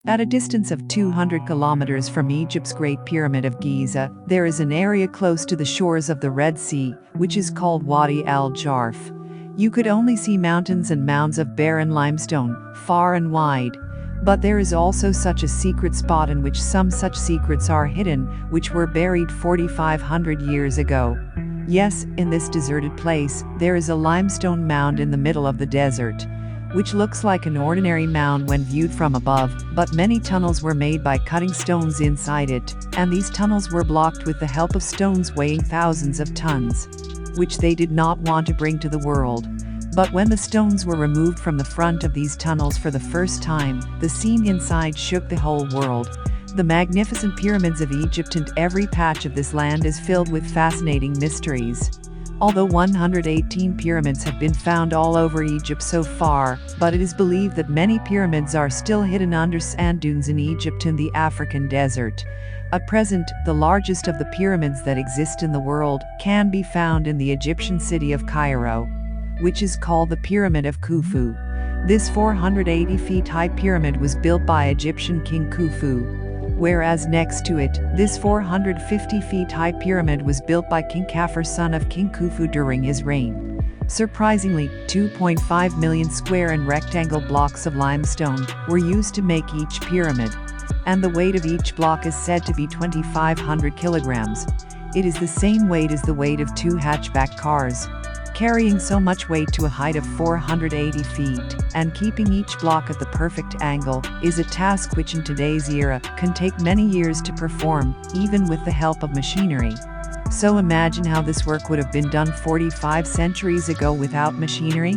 At a distance of 200 kilometers from Egypt's Great Pyramid of Giza, there is an area close to the shores of the Red Sea, which is called Wadi al-Jarf. You could only see mountains and mounds of barren limestone, far and wide. But there is also such a secret spot in which some such secrets are hidden, which were buried 4,500 years ago. Yes, in this deserted place, there is a limestone mound in the middle of the desert, which looks like an ordinary mound when viewed from above, but many tunnels were made by cutting stones inside it, and these tunnels were blocked with the help of stones weighing thousands of tons, which they did not want to bring to the world. But when the stones were removed from the front of these tunnels for the first time, the scene inside shook the whole world. The magnificent pyramids of Egypt and every patch of this land is filled with fascinating mysteries. Although 118 pyramids have been found all over Egypt so far, but it is believed that many pyramids are still hidden under sand dunes in Egypt and the African desert. At present, the largest of the pyramids that exist in the world can be found in the Egyptian city of Cairo, which is called the Pyramid of Khufu. This 480 feet high pyramid was built by Egyptian King Khufu, whereas next to it, this 450 feet high pyramid was built by King Khafre, son of King Khufu, during his reign. Surprisingly, 2.5 million square and rectangle blocks of limestone were used to make each pyramid, and the weight of each block is said to be 2,500 kilograms. It is the same weight as the weight of 2 hatchback cars. Carrying so much weight to a height of 480 feet and keeping each block at the perfect angle is a task which in today's era can take many years to perform, even with the help of machinery. So imagine how this work would have been done 45 centuries ago without machinery?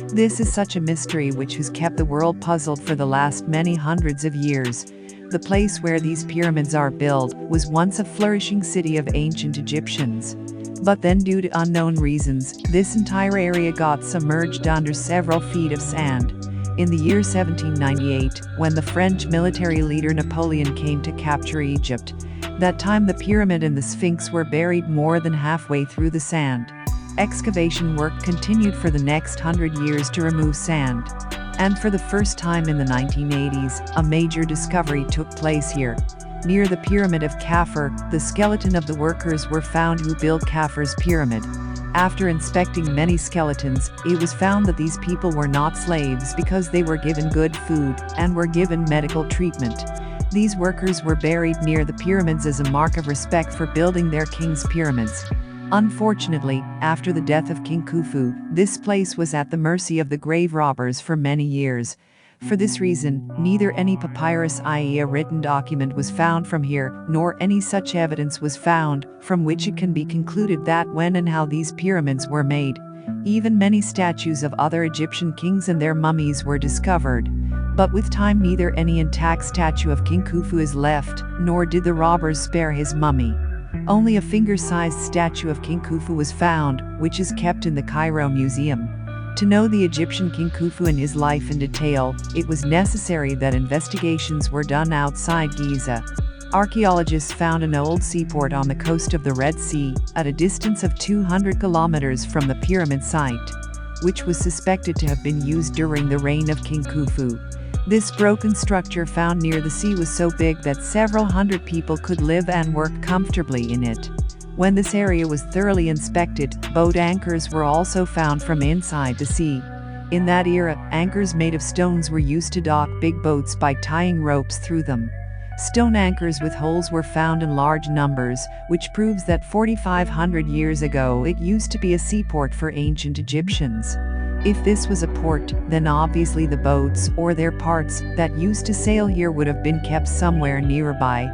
This is such a mystery which has kept the world puzzled for the last many hundreds of years. The place where these pyramids are built was once a flourishing city of ancient Egyptians. But then, due to unknown reasons, this entire area got submerged under several feet of sand. In the year 1798, when the French military leader Napoleon came to capture Egypt, that time the pyramid and the Sphinx were buried more than halfway through the sand. Excavation work continued for the next 100 years to remove sand. And for the first time in the 1980s, a major discovery took place here. Near the Pyramid of Khafre, the skeleton of the workers were found who built Khafre's pyramid. After inspecting many skeletons, it was found that these people were not slaves because they were given good food and were given medical treatment. These workers were buried near the pyramids as a mark of respect for building their king's pyramids. Unfortunately, after the death of King Khufu, this place was at the mercy of the grave robbers for many years. For this reason, neither any papyrus, i.e. a written document, was found from here, nor any such evidence was found, from which it can be concluded that when and how these pyramids were made. Even many statues of other Egyptian kings and their mummies were discovered. But with time neither any intact statue of King Khufu is left, nor did the robbers spare his mummy. Only a finger-sized statue of King Khufu was found, which is kept in the Cairo Museum. To know the Egyptian King Khufu and his life in detail, it was necessary that investigations were done outside Giza. Archaeologists found an old seaport on the coast of the Red Sea, at a distance of 200 kilometers from the pyramid site, which was suspected to have been used during the reign of King Khufu. This broken structure found near the sea was so big that several hundred people could live and work comfortably in it. When this area was thoroughly inspected, boat anchors were also found from inside the sea. In that era, anchors made of stones were used to dock big boats by tying ropes through them. Stone anchors with holes were found in large numbers, which proves that 4,500 years ago it used to be a seaport for ancient Egyptians. If this was a port, then obviously the boats, or their parts, that used to sail here would have been kept somewhere nearby.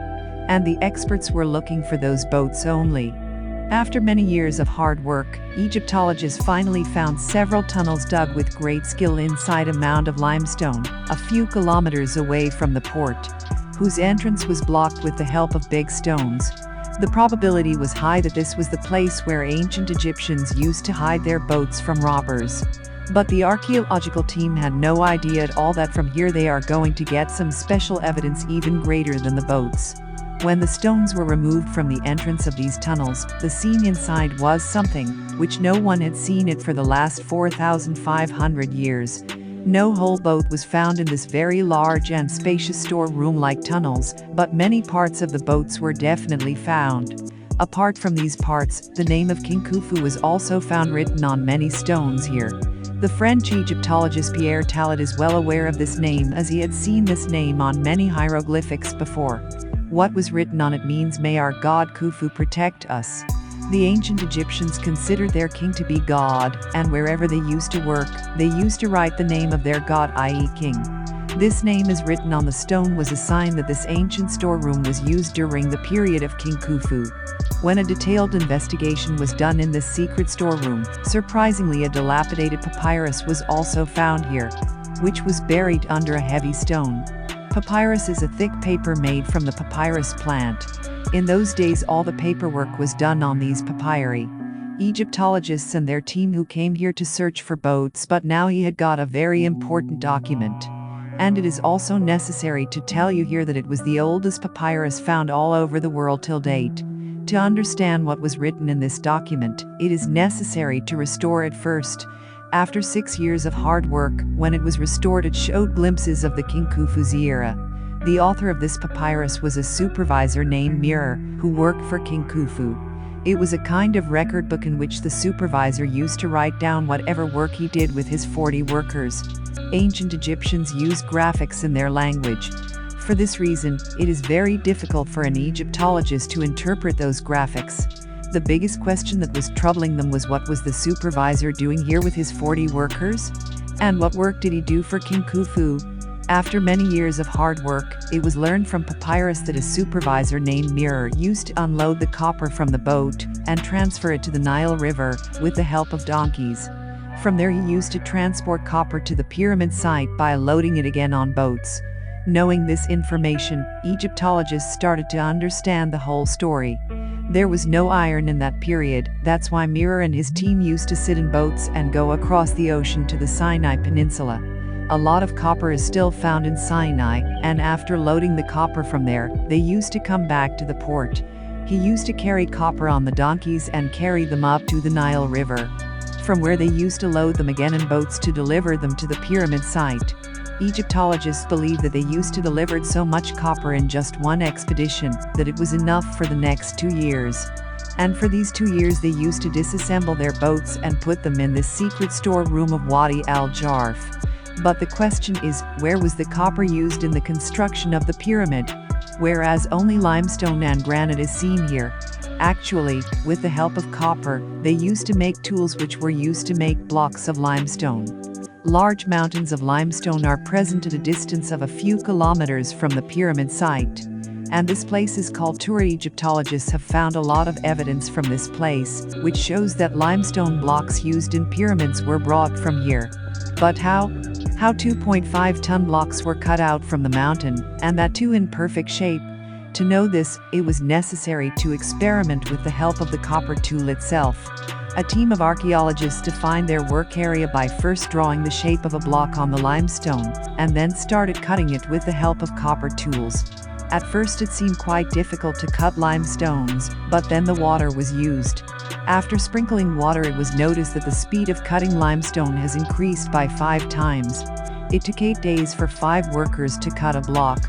And the experts were looking for those boats only. After many years of hard work, Egyptologists finally found several tunnels dug with great skill inside a mound of limestone, a few kilometers away from the port, whose entrance was blocked with the help of big stones. The probability was high that this was the place where ancient Egyptians used to hide their boats from robbers. But the archaeological team had no idea at all that from here they are going to get some special evidence even greater than the boats. When the stones were removed from the entrance of these tunnels, the scene inside was something which no one had seen it for the last 4,500 years. No whole boat was found in this very large and spacious storeroom-like tunnels, but many parts of the boats were definitely found. Apart from these parts, the name of King Khufu was also found written on many stones here. The French Egyptologist Pierre Talat is well aware of this name, as he had seen this name on many hieroglyphics before. What was written on it means, "May our god Khufu protect us." The ancient Egyptians considered their king to be God, and wherever they used to work, they used to write the name of their god, i.e. king. This name is written on the stone was a sign that this ancient storeroom was used during the period of King Khufu. When a detailed investigation was done in this secret storeroom, surprisingly a dilapidated papyrus was also found here, which was buried under a heavy stone. Papyrus is a thick paper made from the papyrus plant. In those days all the paperwork was done on these papyri. Egyptologists and their team who came here to search for boats, but now he had got a very important document. And it is also necessary to tell you here that it was the oldest papyrus found all over the world till date. To understand what was written in this document, it is necessary to restore it first. After 6 years of hard work, when it was restored, it showed glimpses of the King Khufu's era. The author of this papyrus was a supervisor named Mirror, who worked for King Khufu. It was a kind of record book in which the supervisor used to write down whatever work he did with his 40 workers. Ancient Egyptians used graphics in their language. For this reason, it is very difficult for an Egyptologist to interpret those graphics. The biggest question that was troubling them was, what was the supervisor doing here with his 40 workers? And what work did he do for King Khufu? After many years of hard work, it was learned from papyrus that a supervisor named Mirror used to unload the copper from the boat and transfer it to the Nile River with the help of donkeys. From there he used to transport copper to the pyramid site by loading it again on boats. Knowing this information, Egyptologists started to understand the whole story. There was no iron in that period, that's why Mirror and his team used to sit in boats and go across the ocean to the Sinai Peninsula. A lot of copper is still found in Sinai, and after loading the copper from there, they used to come back to the port. He used to carry copper on the donkeys and carry them up to the Nile River, from where they used to load them again in boats to deliver them to the pyramid site. Egyptologists believe that they used to deliver so much copper in just one expedition that it was enough for the next 2 years. And for these 2 years they used to disassemble their boats and put them in this secret storeroom of Wadi al-Jarf. But the question is, where was the copper used in the construction of the pyramid? Whereas only limestone and granite is seen here. Actually, with the help of copper, they used to make tools which were used to make blocks of limestone. Large mountains of limestone are present at a distance of a few kilometers from the pyramid site. And this place is called Tura. Egyptologists have found a lot of evidence from this place, which shows that limestone blocks used in pyramids were brought from here. But how? How 2.5-ton blocks were cut out from the mountain, and that too in perfect shape? To know this, it was necessary to experiment with the help of the copper tool itself. A team of archaeologists defined their work area by first drawing the shape of a block on the limestone, and then started cutting it with the help of copper tools. At first it seemed quite difficult to cut limestones, but then the water was used. After sprinkling water, it was noticed that the speed of cutting limestone has increased by 5 times. It took 8 days for 5 workers to cut a block.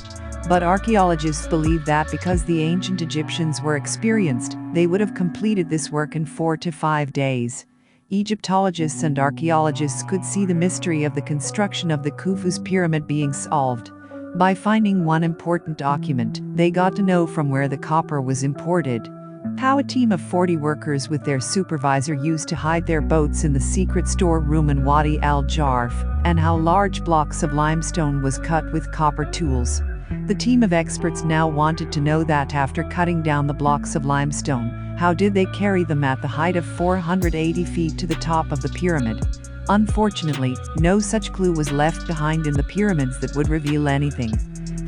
But archaeologists believe that because the ancient Egyptians were experienced, they would have completed this work in 4 to 5 days. Egyptologists and archaeologists could see the mystery of the construction of the Khufu's pyramid being solved. By finding one important document, they got to know from where the copper was imported, how a team of 40 workers with their supervisor used to hide their boats in the secret storeroom in Wadi al-Jarf, and how large blocks of limestone was cut with copper tools. The team of experts now wanted to know that after cutting down the blocks of limestone, how did they carry them at the height of 480 feet to the top of the pyramid? Unfortunately, no such clue was left behind in the pyramids that would reveal anything.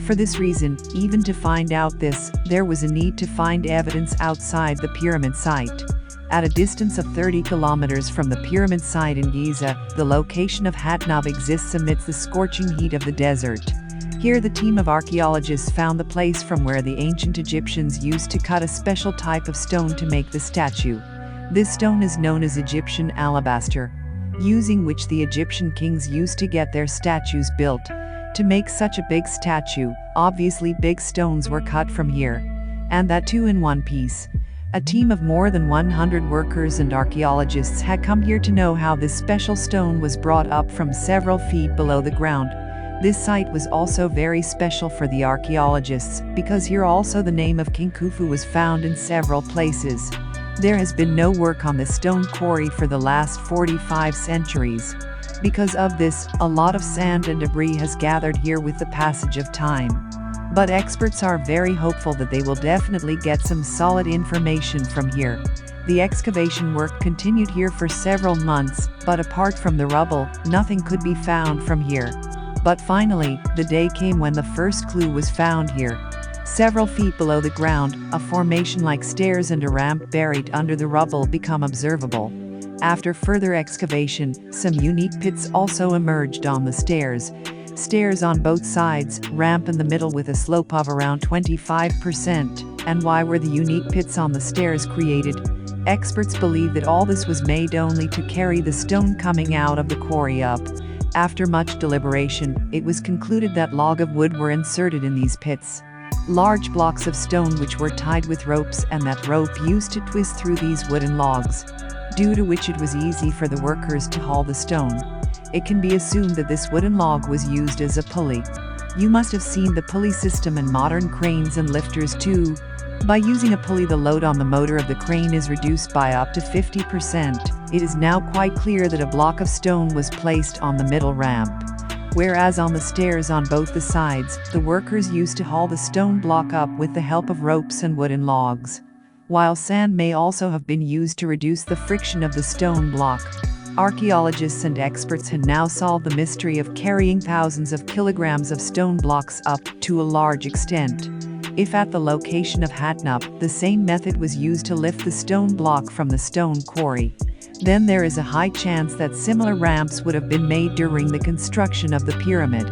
For this reason, even to find out this, there was a need to find evidence outside the pyramid site. At a distance of 30 kilometers from the pyramid site in Giza, the location of Hatnab exists amidst the scorching heat of the desert. Here the team of archaeologists found the place from where the ancient Egyptians used to cut a special type of stone to make the statue. This stone is known as Egyptian alabaster. using which the Egyptian kings used to get their statues built. To make such a big statue, obviously big stones were cut from here, and that too in one piece. A team of more than 100 workers and archaeologists had come here to know how this special stone was brought up from several feet below the ground. This site was also very special for the archaeologists, because here also the name of King Khufu was found in several places. There has been no work on this stone quarry for the last 45 centuries. Because of this, a lot of sand and debris has gathered here with the passage of time. But experts are very hopeful that they will definitely get some solid information from here. The excavation work continued here for several months, but apart from the rubble, nothing could be found from here. But finally, the day came when the first clue was found here. Several feet below the ground, a formation like stairs and a ramp buried under the rubble become observable. After further excavation, some unique pits also emerged on the stairs. Stairs on both sides, ramp in the middle with a slope of around 25%. And why were the unique pits on the stairs created? Experts believe that all this was made only to carry the stone coming out of the quarry up. After much deliberation, it was concluded that logs of wood were inserted in these pits. Large blocks of stone which were tied with ropes, and that rope used to twist through these wooden logs, due to which it was easy for the workers to haul the stone. It can be assumed that this wooden log was used as a pulley. You must have seen the pulley system in modern cranes and lifters too. By using a pulley, the load on the motor of the crane is reduced by up to 50%. It is now quite clear that a block of stone was placed on the middle ramp. Whereas on the stairs on both the sides, the workers used to haul the stone block up with the help of ropes and wooden logs. While sand may also have been used to reduce the friction of the stone block. Archaeologists and experts had now solved the mystery of carrying thousands of kilograms of stone blocks up to a large extent. If at the location of Hatnop, the same method was used to lift the stone block from the stone quarry, then there is a high chance that similar ramps would have been made during the construction of the pyramid,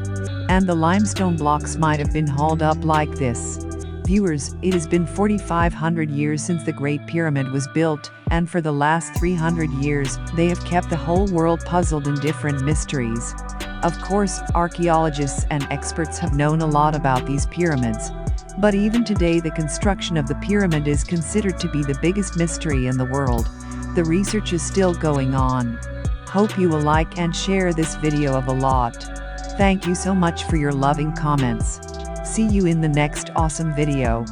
and the limestone blocks might have been hauled up like this. Viewers, it has been 4,500 years since the Great Pyramid was built, and for the last 300 years, they have kept the whole world puzzled in different mysteries. Of course, archaeologists and experts have known a lot about these pyramids. But even today, the construction of the pyramid is considered to be the biggest mystery in the world. The research is still going on. Hope you will like and share this video of a lot. Thank you so much for your loving comments. See you in the next awesome video.